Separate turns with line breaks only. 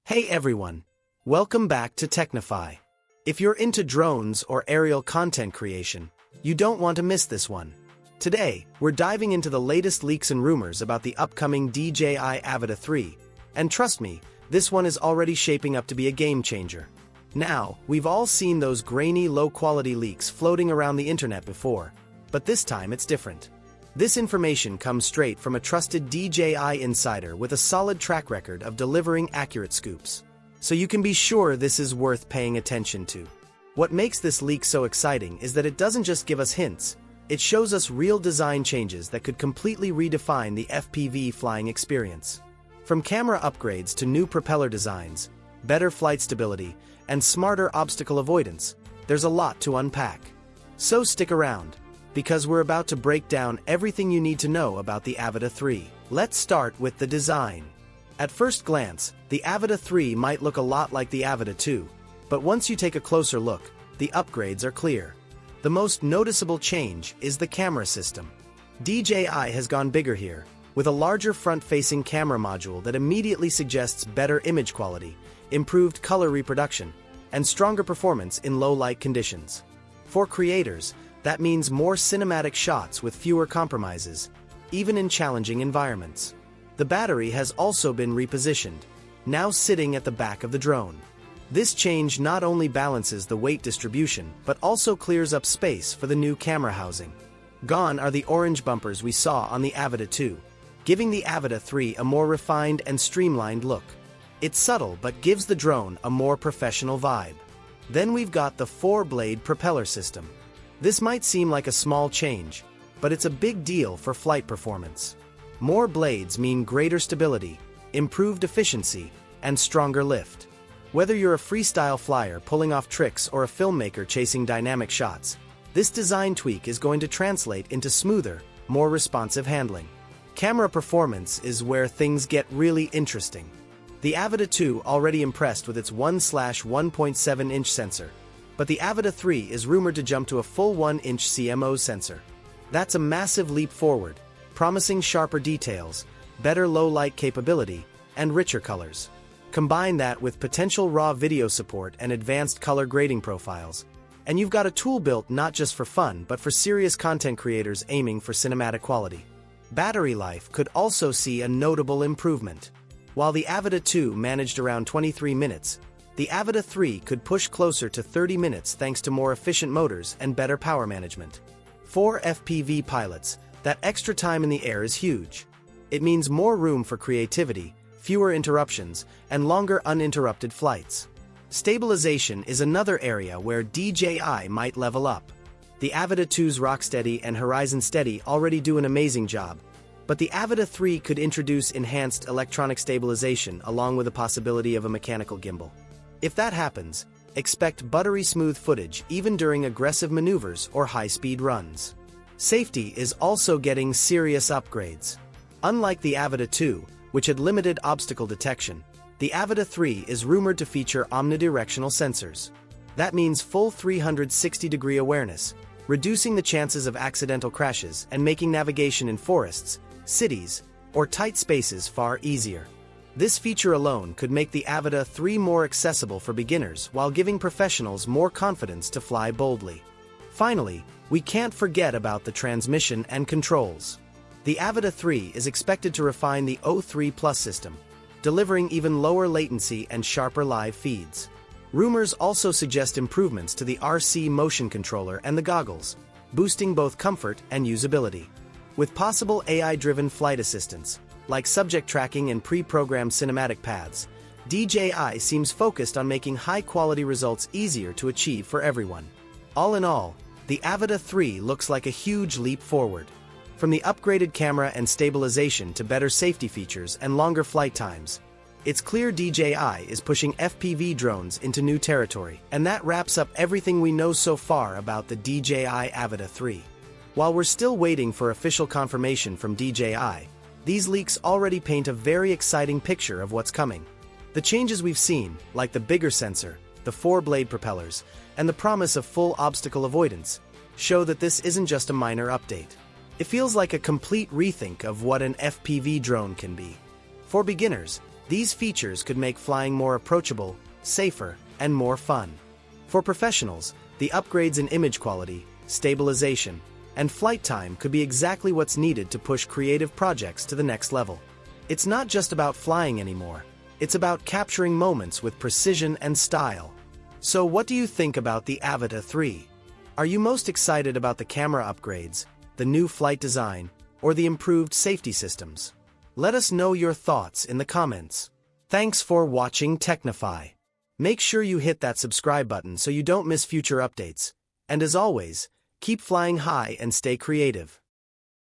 Hey everyone! Welcome back to Technify. If you're into drones or aerial content creation, you don't want to miss this one. Today, we're diving into the latest leaks and rumors about the upcoming DJI Avata 3, and trust me, this one is already shaping up to be a game changer. Now, we've all seen those grainy, low-quality leaks floating around the internet before, but this time it's different. This information comes straight from a trusted DJI insider with a solid track record of delivering accurate scoops. So you can be sure this is worth paying attention to. What makes this leak so exciting is that it doesn't just give us hints, it shows us real design changes that could completely redefine the FPV flying experience. From camera upgrades to new propeller designs, better flight stability, and smarter obstacle avoidance, there's a lot to unpack. So stick around, because we're about to break down everything you need to know about the Avata 3. Let's start with the design. At first glance, the Avata 3 might look a lot like the Avata 2, but once you take a closer look, the upgrades are clear. The most noticeable change is the camera system. DJI has gone bigger here, with a larger front-facing camera module that immediately suggests better image quality, improved color reproduction, and stronger performance in low-light conditions. For creators, that means more cinematic shots with fewer compromises, even in challenging environments. The battery has also been repositioned, now sitting at the back of the drone. This change not only balances the weight distribution, but also clears up space for the new camera housing. Gone are the orange bumpers we saw on the Avata 2, giving the Avata 3 a more refined and streamlined look. It's subtle but gives the drone a more professional vibe. Then we've got the 4-blade propeller system. This might seem like a small change, but it's a big deal for flight performance. More blades mean greater stability, improved efficiency, and stronger lift. Whether you're a freestyle flyer pulling off tricks or a filmmaker chasing dynamic shots, this design tweak is going to translate into smoother, more responsive handling. Camera performance is where things get really interesting. The Avata 2 already impressed with its 1/1.7-inch sensor, but the Avata 3 is rumored to jump to a full 1-inch CMO sensor. That's a massive leap forward, promising sharper details, better low-light capability, and richer colors. Combine that with potential raw video support and advanced color grading profiles, and you've got a tool built not just for fun but for serious content creators aiming for cinematic quality. Battery life could also see a notable improvement. While the Avata 2 managed around 23 minutes, the Avata 3 could push closer to 30 minutes thanks to more efficient motors and better power management. For FPV pilots, that extra time in the air is huge. It means more room for creativity, fewer interruptions, and longer uninterrupted flights. Stabilization is another area where DJI might level up. The Avata 2's Rocksteady and Horizon Steady already do an amazing job, but the Avata 3 could introduce enhanced electronic stabilization along with the possibility of a mechanical gimbal. If that happens, expect buttery smooth footage even during aggressive maneuvers or high-speed runs. Safety is also getting serious upgrades. Unlike the Avata 2, which had limited obstacle detection, the Avata 3 is rumored to feature omnidirectional sensors. That means full 360-degree awareness, reducing the chances of accidental crashes and making navigation in forests, cities, or tight spaces far easier. This feature alone could make the Avata 3 more accessible for beginners while giving professionals more confidence to fly boldly. Finally, we can't forget about the transmission and controls. The Avata 3 is expected to refine the O3 Plus system, delivering even lower latency and sharper live feeds. Rumors also suggest improvements to the RC motion controller and the goggles, boosting both comfort and usability. With possible AI-driven flight assistance, like subject tracking and pre-programmed cinematic paths, DJI seems focused on making high-quality results easier to achieve for everyone. All in all, the Avata 3 looks like a huge leap forward. From the upgraded camera and stabilization to better safety features and longer flight times, it's clear DJI is pushing FPV drones into new territory. And that wraps up everything we know so far about the DJI Avata 3. While we're still waiting for official confirmation from DJI, these leaks already paint a very exciting picture of what's coming. The changes we've seen, like the bigger sensor, the 4-blade propellers, and the promise of full obstacle avoidance, show that this isn't just a minor update. It feels like a complete rethink of what an FPV drone can be. For beginners, These features could make flying more approachable, safer, and more fun. For professionals, the upgrades in image quality, stabilization, and flight time could be exactly what's needed to push creative projects to the next level. It's not just about flying anymore. It's about capturing moments with precision and style. So what do you think about the Avata 3? Are you most excited about the camera upgrades, the new flight design, or the improved safety systems? Let us know your thoughts in the comments. Thanks for watching Technify. Make sure you hit that subscribe button so you don't miss future updates. And as always, keep flying high and stay creative.